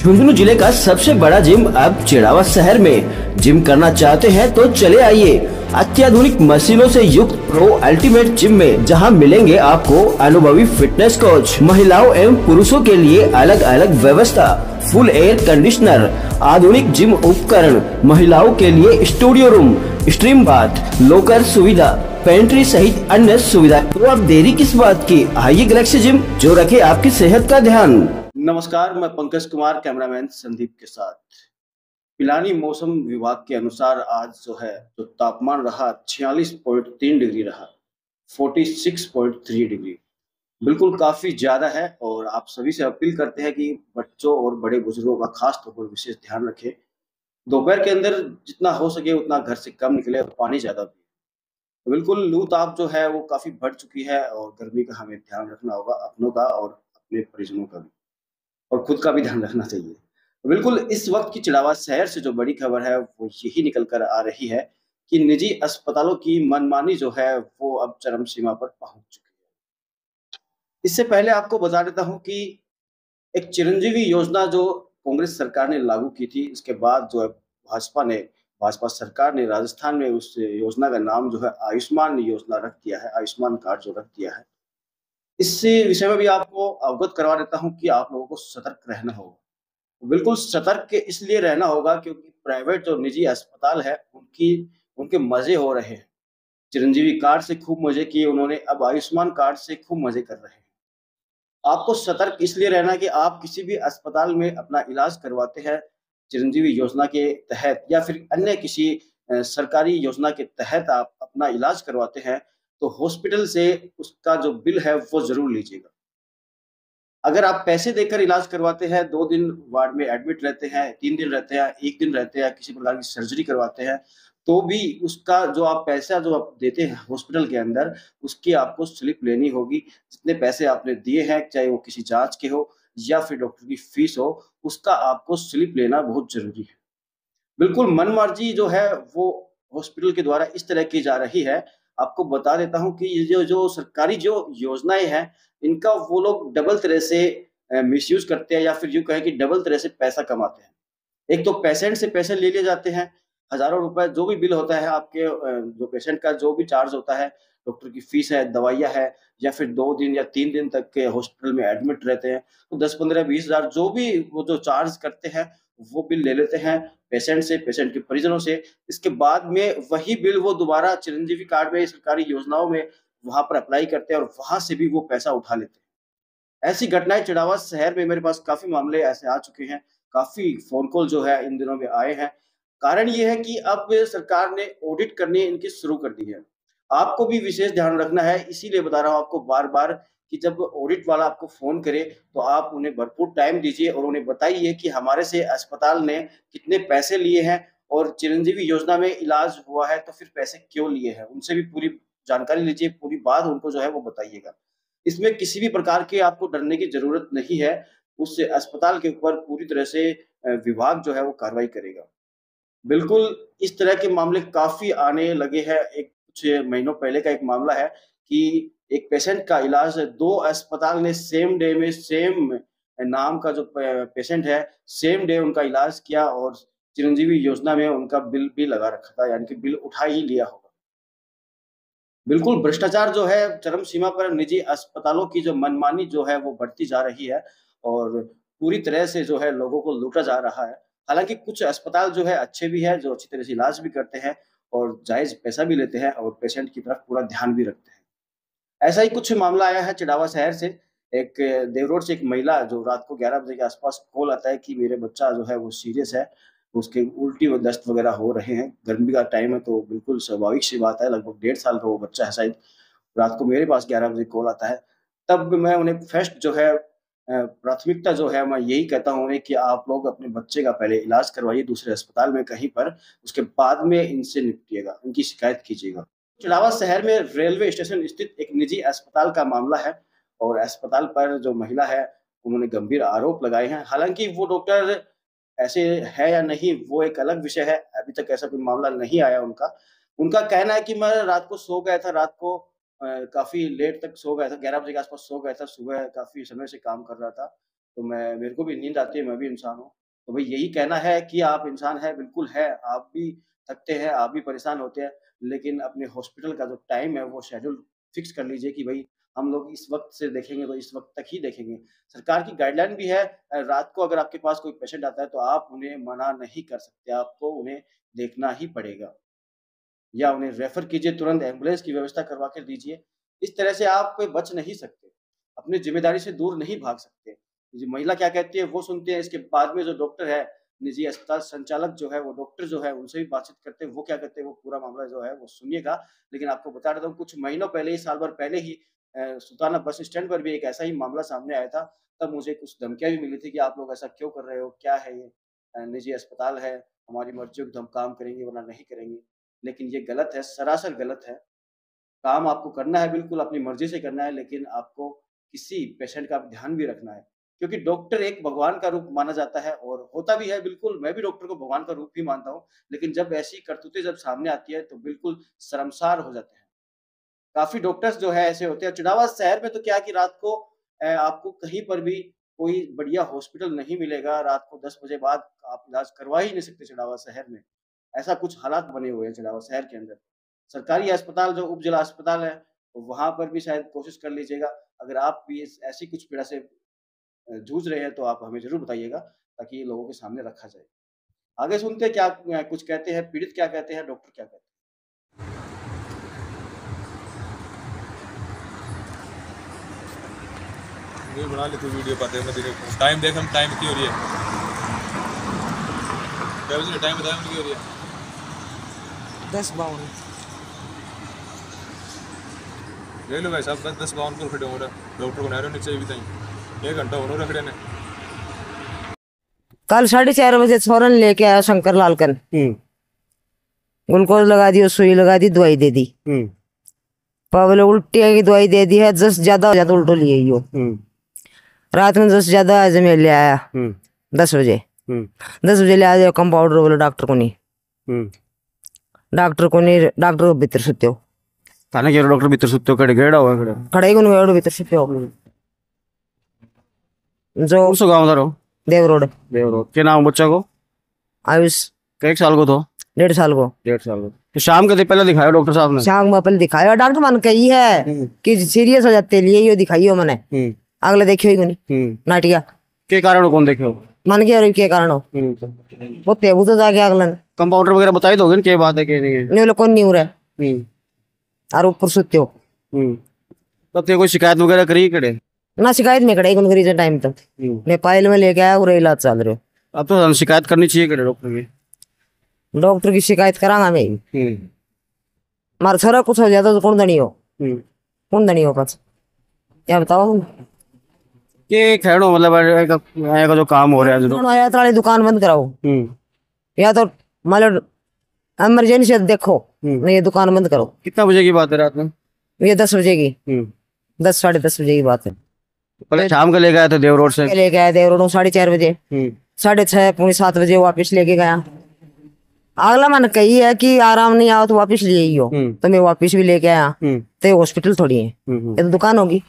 झुंझुनू जिले का सबसे बड़ा जिम अब चिड़ावा शहर में। जिम करना चाहते हैं तो चले आइए अत्याधुनिक मशीनों से युक्त प्रो अल्टीमेट जिम में, जहां मिलेंगे आपको अनुभवी फिटनेस कोच, महिलाओं एवं पुरुषों के लिए अलग अलग व्यवस्था, फुल एयर कंडीशनर, आधुनिक जिम उपकरण, महिलाओं के लिए studio room, stream bath, locker सुविधा, पेंट्री सहित अन्य सुविधा। तो अब देरी किस बात की, आइए गैलेक्सी जिम, जो रखे आपकी सेहत का ध्यान। नमस्कार, मैं पंकज कुमार, कैमरामैन संदीप के साथ। पिलानी मौसम विभाग के अनुसार आज जो तापमान रहा 46.3 डिग्री रहा, 46.3 डिग्री, बिल्कुल काफी ज्यादा है। और आप सभी से अपील करते हैं कि बच्चों और बड़े बुजुर्गों का खास तौर पर विशेष ध्यान रखें। दोपहर के अंदर जितना हो सके उतना घर से कम निकले और पानी ज्यादा पिए। बिल्कुल लू ताप जो है वो काफी बढ़ चुकी है और गर्मी का हमें ध्यान रखना होगा, अपनों का और अपने परिजनों का भी, और खुद का भी ध्यान रखना चाहिए। बिल्कुल इस वक्त की चिड़ावा शहर से जो बड़ी खबर है वो यही निकल कर आ रही है कि निजी अस्पतालों की मनमानी जो है वो अब चरम सीमा पर पहुंच चुकी है। इससे पहले आपको बता देता हूं कि एक चिरंजीवी योजना जो कांग्रेस सरकार ने लागू की थी, इसके बाद जो है भाजपा सरकार ने राजस्थान में उस योजना का नाम जो है आयुष्मान योजना रख दिया है, आयुष्मान कार्ड जो रख दिया है। इस विषय में भी आपको अवगत करवा देता हूं कि आप लोगों को सतर्क रहना होगा। बिल्कुल सतर्क इसलिए रहना होगा क्योंकि प्राइवेट जो निजी अस्पताल है उनके मजे हो रहे हैं। चिरंजीवी कार्ड से खूब मजे किए उन्होंने, अब आयुष्मान कार्ड से खूब मजे कर रहे हैं। आपको सतर्क इसलिए रहना कि आप किसी भी अस्पताल में अपना इलाज करवाते हैं चिरंजीवी योजना के तहत या फिर अन्य किसी सरकारी योजना के तहत आप अपना इलाज करवाते हैं, तो हॉस्पिटल से उसका जो बिल है वो जरूर लीजिएगा। अगर आप पैसे देकर इलाज करवाते हैं, 2 दिन वार्ड में एडमिट रहते हैं, 3 दिन रहते हैं, 1 दिन रहते हैं, किसी प्रकार की सर्जरी करवाते हैं, तो भी उसका जो आप पैसा जो आप देते हैं हॉस्पिटल के अंदर, उसकी आपको स्लिप लेनी होगी। जितने पैसे आपने दिए हैं, चाहे वो किसी जाँच के हो या फिर डॉक्टर की फीस हो, उसका आपको स्लिप लेना बहुत ज़रूरी है। बिल्कुल मनमर्जी जो है वो हॉस्पिटल के द्वारा इस तरह की जा रही है। आपको बता देता हूँ कि ये जो जो सरकारी जो योजनाएँ हैं, इनका वो लोग डबल तरह से मिसयूज़ करते हैं या फिर यूँ कहें कि डबल तरह से पैसा कमाते हैं। एक तो पेशेंट से पैसे ले लिए जाते हैं, हज़ारों रुपए जो भी बिल होता है आपके जो पेशेंट का जो भी चार्ज होता है, डॉक्टर की फीस है, दवाइयाँ है या फिर 2 दिन या 3 दिन तक के हॉस्पिटल में एडमिट रहते हैं, तो 10, 15, 20 हज़ार जो भी वो जो चार्ज करते हैं, वो बिल ले लेते हैं पेशेंट से, पेशेंट के परिजनों से। इसके बाद में वही बिल वो दोबारा चिरंजीवी कार्ड में, सरकारी योजनाओं में वहाँ पर अप्लाई करते हैं और वहाँ से भी वो पैसा उठा लेते हैं। ऐसी घटनाएँ चिड़ावा शहर में मेरे पास काफ़ी मामले ऐसे आ चुके हैं, काफ़ी फ़ोन कॉल जो है इन दिनों में आए हैं। कारण ये है कि अब सरकार ने ऑडिट करनी इनकी शुरू कर दी है। आपको भी विशेष ध्यान रखना है, इसीलिए बता रहा हूँ आपको बार-बार कि जब ऑडिट वाला आपको फ़ोन करे, तो आप उन्हें भरपूर टाइम दीजिए और उन्हें बताइए कि हमारे से अस्पताल ने कितने पैसे लिए हैं और चिरंजीवी योजना में इलाज हुआ है, तो फिर पैसे क्यों लिए हैं? उनसे भी पूरी जानकारी लीजिए, पूरी बात उनको जो है वो बताइएगा। इसमें किसी भी प्रकार के आपको डरने की ज़रूरत नहीं है, उस अस्पताल के ऊपर पूरी तरह से विभाग जो है वो कार्रवाई करेगा। बिल्कुल, इस तरह के मामले काफ़ी आने लगे हैं। एक कुछ महीनों पहले का एक मामला है कि एक पेशेंट का इलाज 2 अस्पताल ने सेम डे में सेम नाम का जो पेशेंट है, सेम डे उनका इलाज किया और चिरंजीवी योजना में उनका बिल भी लगा रखा था, यानी कि बिल उठा ही लिया होगा। बिल्कुल भ्रष्टाचार जो है चरम सीमा पर, निजी अस्पतालों की जो मनमानी जो है वो बढ़ती जा रही है और पूरी तरह से जो है लोगों को लूटा जा रहा है। हालाँकि कुछ अस्पताल जो है अच्छे भी हैं, जो अच्छी तरह से इलाज भी करते हैं और जायज़ पैसा भी लेते हैं और पेशेंट की तरफ पूरा ध्यान भी रखते हैं। ऐसा ही कुछ मामला आया है चिड़ावा शहर से। एक देवरोड से एक महिला जो रात को 11 बजे के आस-पास कॉल आता है कि मेरे बच्चा जो है वो सीरियस है, उसके उल्टी व दस्त वगैरह हो रहे हैं। गर्मी का टाइम है तो बिल्कुल स्वाभाविक सी बात है, लगभग 1.5 साल का वो बच्चा है शायद। रात को मेरे पास 11 बजे कॉल आता है। तब मैं उन्हें फर्स्ट जो है प्राथमिकता जो है मैं यही कहता हूँ उन्हें कि आप लोग अपने बच्चे का पहले इलाज करवाइए दूसरे अस्पताल में कहीं पर, उसके बाद में इनसे निपटिएगा, इनकी शिकायत कीजिएगा। चिड़ावा शहर में रेलवे स्टेशन स्थित एक निजी अस्पताल का मामला है और अस्पताल पर जो महिला है, उन्होंने गंभीर आरोप लगाए हैं। हालाँकि वो डॉक्टर ऐसे है या नहीं, वो एक अलग विषय है। अभी तक ऐसा कोई मामला नहीं आया उनका। उनका कहना है कि मैं रात को सो गया था, रात को काफ़ी लेट तक सो गया था, 11 बजे के आस-पास सो गया था, सुबह काफ़ी समय से काम कर रहा था तो मेरे को भी नींद आती है, मैं भी इंसान हूँ। तो भाई यही कहना है कि आप इंसान हैं, बिल्कुल है, आप भी थकते हैं, आप भी परेशान होते हैं, लेकिन अपने हॉस्पिटल का जो टाइम है वो शेड्यूल फिक्स कर लीजिए कि भाई हम लोग इस वक़्त से देखेंगे तो इस वक़्त तक ही देखेंगे। सरकार की गाइडलाइन भी है, रात को अगर आपके पास कोई पेशेंट आता है तो आप उन्हें मना नहीं कर सकते, आपको उन्हें देखना ही पड़ेगा। या उन्हें रेफर कीजिए, तुरंत एम्बुलेंस की व्यवस्था करवा कर दीजिए। इस तरह से आप बच नहीं सकते, अपनी ज़िम्मेदारी से दूर नहीं भाग सकते। जी, महिला क्या कहती है वो सुनते हैं, इसके बाद में जो डॉक्टर है, निजी अस्पताल संचालक जो है, वो डॉक्टर जो है उनसे भी बातचीत करते हैं, वो क्या कहते हैं वो पूरा मामला जो है वो सुनिएगा। लेकिन आपको बता देता हूँ, कुछ महीनों पहले ही, साल भर पहले ही सुल्ताना बस स्टैंड पर भी एक ऐसा ही मामला सामने आया था। तब मुझे कुछ धमकियाँ भी मिली थी कि आप लोग ऐसा क्यों कर रहे हो? क्या है ये? निजी अस्पताल है, हमारी मर्ज़ियों से हम काम करेंगे वरना नहीं करेंगे। लेकिन ये गलत है, सरासर गलत है। काम आपको करना है, बिल्कुल अपनी मर्ज़ी से करना है, लेकिन आपको किसी पेशेंट का ध्यान भी रखना है। क्योंकि डॉक्टर एक भगवान का रूप माना जाता है और होता भी है बिल्कुल, मैं भी डॉक्टर को भगवान का रूप ही मानता हूँ। लेकिन जब ऐसी करतूतें जब सामने आती है तो बिल्कुल शर्मसार हो जाते हैं। काफ़ी डॉक्टर्स जो है ऐसे होते हैं। चुनावा शहर में तो क्या है कि रात को आपको कहीं पर भी कोई बढ़िया हॉस्पिटल नहीं मिलेगा। रात को 10 बजे बाद आप इलाज करवा ही नहीं सकते चुनावा शहर में। ऐसा कुछ हालात बने हुए हैं चुनावा शहर के अंदर। सरकारी अस्पताल जो उप-जिला अस्पताल है, वहाँ पर भी शायद कोशिश कर लीजिएगा। अगर आप भी इस ऐसी कुछ पीड़ा से जूझ रहे हैं तो आप हमें ज़रूर बताइएगा, ताकि ये लोगों के सामने रखा जाए। आगे सुनते हैं क्या कुछ कहते हैं, पीड़ित क्या कहते हैं, डॉक्टर क्या कहते हैं। ये बना ले तू वीडियो पाते हैं, टाइम देख, हम टाइम की हो रही है, क्या बजे टाइम बताया की हो रही है 10:52। ले लो भाई साहब, 10:52 को खड़े हो रहा डॉक्टर को नहरों नीचे भी ताई 1 घंटा होने रखड़े ने। कल 4:30 बजे छोरन लेके आया शंकर लालकन, ग्लूकोज लगा दी, सुई लगा दी, दवाई दे दी। पहले उल्टियाँ की दवाई दे दी है, जस ज्यादा हो जाता उल्टो लिए यो। रात में जस ज्यादा आज में ले आया 10 बजे। 10 बजे ले आया कंपाउंडर बोले डॉक्टर को नहीं, डॉक्टर को भीतर सुते हो थाने के डॉक्टर भीतर सुते हो, गेड़ा हुआ खड़े को नहीं भीतर सुते हो। जो कौन सा गाँव था रो? देव रोड। क्या नाम बच्चा को? आयुष। एक साल को? तो 1.5 साल को। 1.5 साल को। तो शाम के पहले दिखाया डॉक्टर साहब ने? शाम में पहले दिखाया, डॉक्टर मन कही है कि सीरियस हो जाते लिए यो दिखाइयो मैंने। अगले देखियो ही नहीं नाटिया के कारण कौन देखे मन के के कारण हो वो तेबू तो जाके अगलन कंपाउंडर वगैरह बताई दोगे क्या बात है कि नहीं है? नहीं लोग कौन नहीं हो रहा और ऊपर सुते हो। तब ते कोई शिकायत वगैरह करी कड़े ना? शिकायत में कड़े कौन करी टाइम तक मैं पायल में लेके आया और इलाज चल रहे हो। अब तो शिकायत करनी चाहिए कड़े डॉक्टर की शिकायत करांगा मैं। मारा छोरा कुछ हो जाता तो कौन दनी हो पास क्या बताओ के खेड़ो मतलब का जो काम हो रहा है जो आया ताली दुकान बंद कराओ या तो मतलब इमरजेंसी देखो नहीं ये दुकान बंद करो। कितना बजे की बात है रात में? ये 10 बजे की 10 साढ़े 10 बजे की बात है। पहले शाम को लेके आया था देव रोड से? लेके आया देव रोड 4:30 बजे 6:30 पौने 7 बजे वापिस लेके गया। अगला मन कही है कि आराम नहीं आओ तो वापिस ले ही हो तो मैं वापिस भी लेके आया। तो हॉस्पिटल थोड़ी है ये तो दुकान होगी।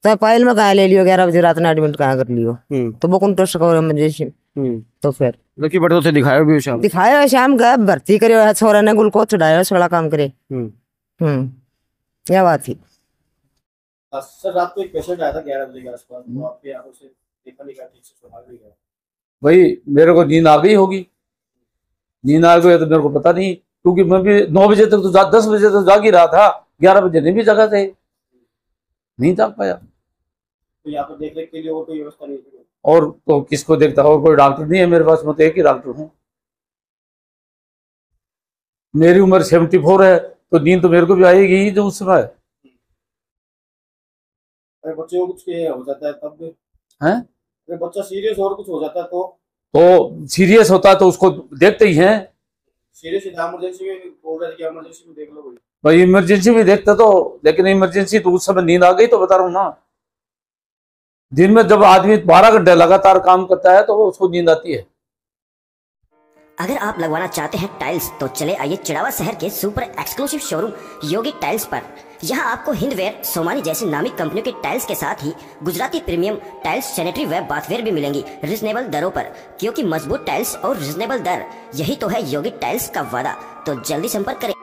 तो पायल में कहा ले लियो 11 बजे रात में एडमिट कहाँ कर लियो तो वो कौन टेस्ट करो इमरजेंसी। तो फिर लकी बड़े तो दिखाया भी शाम दिखाया शाम का भर्ती करे छोरा ने ग्लूकोज चढ़ाया सड़ा काम करे। क्या बात थी सर? रात को एक पेशेंट आया था 11 बजे के आसपास, तो आपके आंखों से देखा नहीं गया, ठीक से सुना नहीं गया। भाई मेरे को नींद आ गई होगी, नींद आ गई तो मेरे को पता नहीं, क्योंकि मैं भी 9 बजे तक तो 10 बजे तक जाग ही रहा था, 11 बजे नहीं भी जगह थे, नहीं जाग पाया। तो यहाँ पर देख रेख के लिए और कोई व्यवस्था नहीं थी? और तो किसको देखता, और कोई डॉक्टर नहीं है मेरे पास, मैं तो एक ही डॉक्टर हूँ। मेरी उम्र 74 है तो नींद तो मेरे को भी आएगी जो उस समय। अरे बच्चे को कुछ हो जाता है तब हैं? अरे बच्चा सीरियस और कुछ हो जाता है तो सीरियस होता है तो उसको देखते ही हैं। सीरियस इमरजेंसी में बोल रहे थे कि इमरजेंसी में देख लो भाई इमरजेंसी में देखता तो, लेकिन इमरजेंसी तो उस समय नींद आ गई तो बता रहा हूँ ना। दिन में जब आदमी 12 घंटे लगातार काम करता है तो उसको नींद आती है। अगर आप लगवाना चाहते हैं टाइल्स तो चले आइए चिड़ावा शहर के सुपर एक्सक्लूसिव शोरूम योगी टाइल्स पर। यहाँ आपको हिंदवेयर, सोमानी जैसी नामी कंपनियों की टाइल्स के साथ ही गुजराती प्रीमियम टाइल्स, सैनिटरी व बाथवेयर भी मिलेंगी रिजनेबल दरों पर। क्योंकि मजबूत टाइल्स और रिजनेबल दर, यही तो है योगी टाइल्स का वादा। तो जल्दी संपर्क करें।